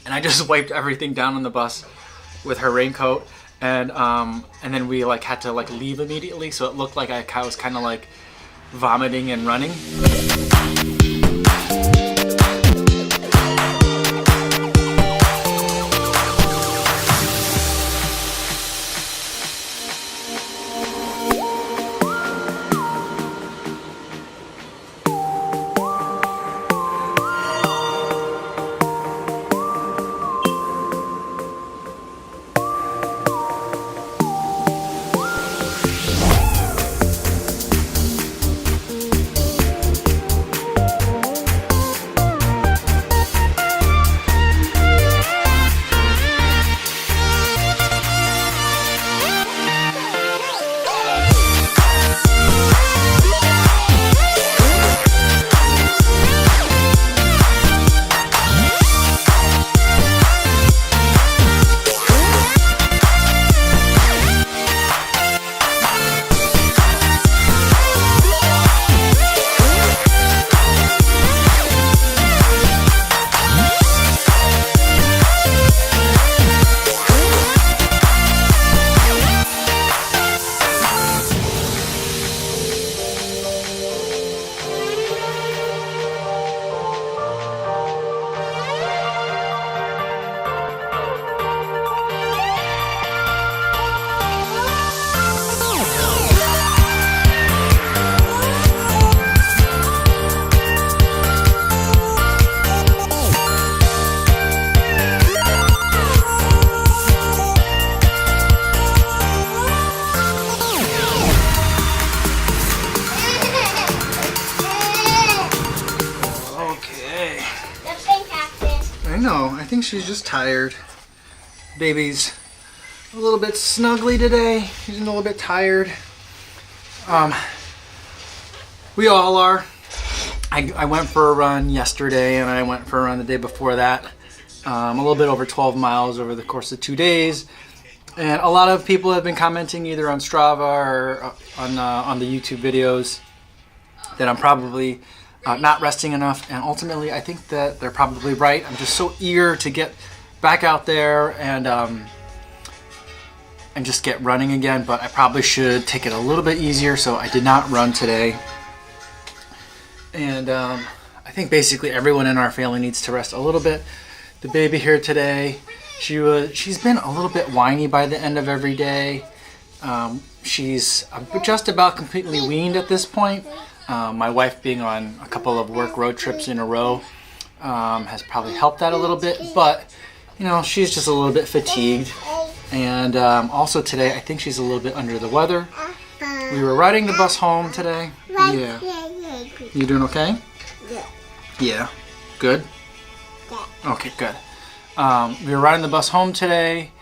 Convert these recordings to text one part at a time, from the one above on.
and I just wiped everything down on the bus with her raincoat, and then we like had to like leave immediately, so it looked like I was kind of like vomiting and running. I think she's just tired. Baby's a little bit snuggly today. She's a little bit tired. We all are. I went for a run yesterday, and I went for a run the day before that. A little bit over 12 miles over the course of 2 days. And a lot of people have been commenting either on Strava or on the YouTube videos that I'm probably not resting enough, and ultimately I think that they're probably right. I'm just so eager to get back out there and just get running again, but I probably should take it a little bit easier, so I did not run today. And I think basically everyone in our family needs to rest a little bit. The baby here today, she's been a little bit whiny by the end of every day. She's just about completely weaned at this point. My wife being on a couple of work road trips in a row has probably helped that a little bit, but you know, she's just a little bit fatigued. And also today, I think she's a little bit under the weather. We were riding the bus home today. Yeah. You doing okay? Yeah. Yeah. Good? Okay, good. We were riding the bus home today,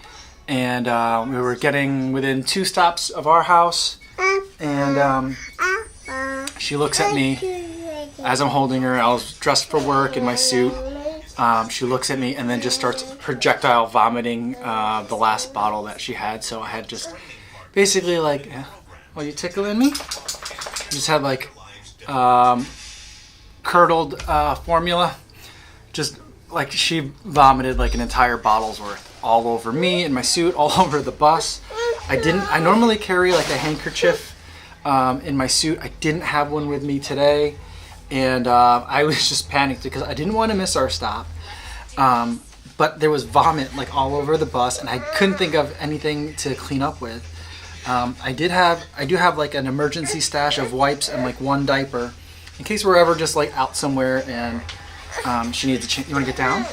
and we were getting within 2 stops of our house, and she looks at me as I'm holding her. I was dressed for work in my suit. She looks at me and then just starts projectile vomiting the last bottle that she had. So I had just basically like, well, you tickling me? Just had like curdled formula. Just like she vomited like an entire bottle's worth all over me and my suit, all over the bus. I normally carry like a handkerchief in my suit. I didn't have one with me today, and I was just panicked because I didn't want to miss our stop. But there was vomit like all over the bus, and I couldn't think of anything to clean up with. I do have like an emergency stash of wipes and like 1 diaper in case we're ever just like out somewhere and she needs to change. You want to get down?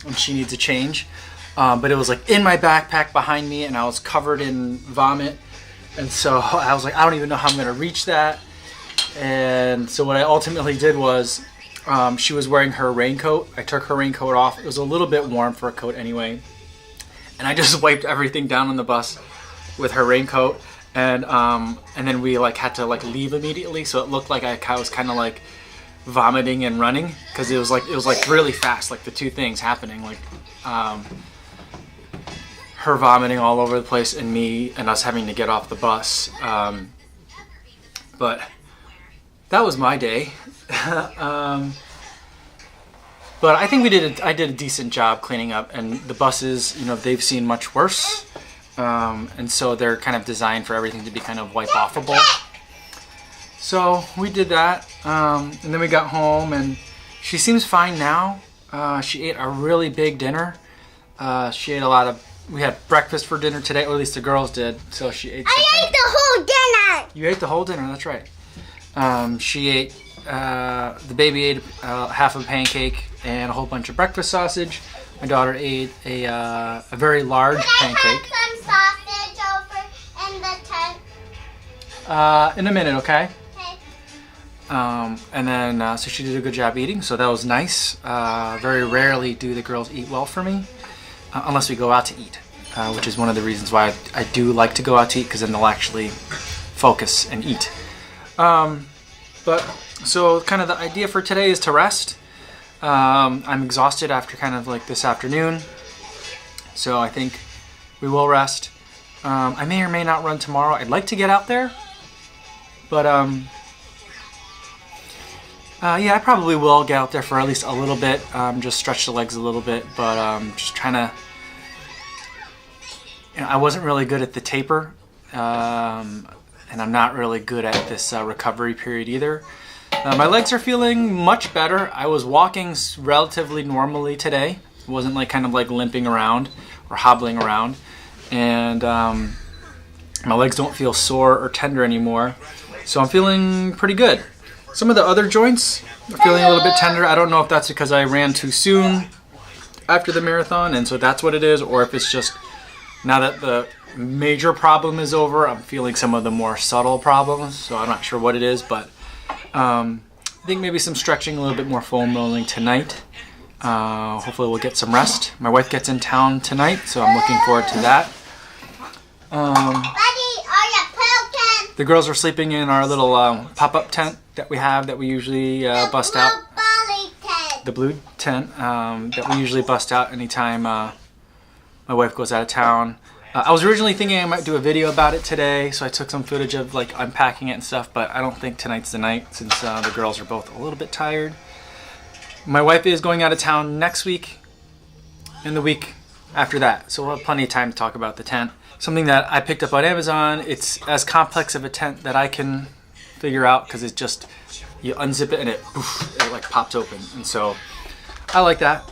And she needs a change. But it was like in my backpack behind me, and I was covered in vomit. And so I was like, I don't even know how I'm going to reach that. And so what I ultimately did was, she was wearing her raincoat. I took her raincoat off. It was a little bit warm for a coat anyway. And I just wiped everything down on the bus with her raincoat. And then we like had to like leave immediately. So it looked like I was kind of like vomiting and running, because it was like really fast, like the 2 things happening, like her vomiting all over the place and me and us having to get off the bus. But that was my day. But I think I did a decent job cleaning up, and the buses, you know, they've seen much worse. And so they're kind of designed for everything to be kind of wipe-offable. So we did that, and then we got home, and she seems fine now. She ate a really big dinner. She ate a lot of, we had breakfast for dinner today, or at least the girls did. So she ate I ate the whole dinner. You ate the whole dinner, that's right. She ate, the baby ate half a pancake and a whole bunch of breakfast sausage. My daughter ate a very large pancake. Can I have some sausage over in the tent? In a minute, okay? Okay. And then, so she did a good job eating, so that was nice. Very rarely do the girls eat well for me, unless we go out to eat, which is one of the reasons why I do like to go out to eat, because then they'll actually focus and eat. But, so kind of the idea for today is to rest. I'm exhausted after kind of like this afternoon, so I think we will rest. I may or may not run tomorrow. I'd like to get out there, but yeah, I probably will get out there for at least a little bit, just stretch the legs a little bit, but just trying to, you know, I wasn't really good at the taper, and I'm not really good at this recovery period either. My legs are feeling much better. I was walking relatively normally today. It wasn't like kind of like limping around or hobbling around, and my legs don't feel sore or tender anymore, so I'm feeling pretty good. Some of the other joints are feeling a little bit tender. I don't know if that's because I ran too soon after the marathon, and so that's what it is, or if it's just now that the major problem is over, I'm feeling some of the more subtle problems, so I'm not sure what it is, but I think maybe some stretching, a little bit more foam rolling tonight. Hopefully we'll get some rest. My wife gets in town tonight, so I'm looking forward to that. The girls are sleeping in our little pop-up tent that we have, that we usually bust out. The blue tent that we usually bust out anytime my wife goes out of town. I was originally thinking I might do a video about it today, so I took some footage of like unpacking it and stuff, but I don't think tonight's the night, since the girls are both a little bit tired. My wife is going out of town next week and the week after that, so we'll have plenty of time to talk about the tent. Something that I picked up on Amazon. It's as complex of a tent that I can figure out, because it's just, you unzip it and it like pops open, and so I like that,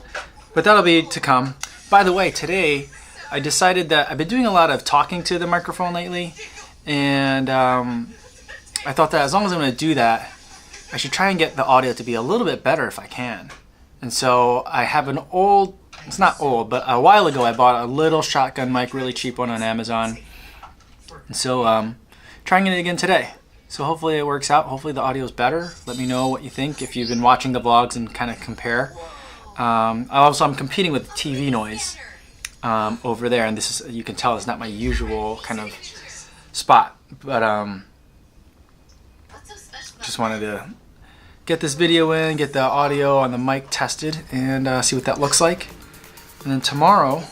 but that'll be to come. By the way, today I decided that I've been doing a lot of talking to the microphone lately, and I thought that as long as I'm going to do that, I should try and get the audio to be a little bit better if I can. And so I have an old, it's not old, but a while ago I bought a little shotgun mic, really cheap one on Amazon. And so trying it again today. So hopefully it works out. Hopefully the audio is better. Let me know what you think if you've been watching the vlogs and kind of compare. I'm competing with TV noise over there, and this is, you can tell it's not my usual kind of spot, but just wanted to get this video in, get the audio on the mic tested, and see what that looks like. And then tomorrow,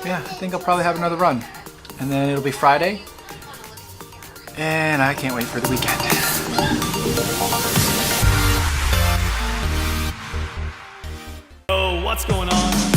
yeah, I think I'll probably have another run, and then it'll be Friday, and I can't wait for the weekend. Oh, what's going on?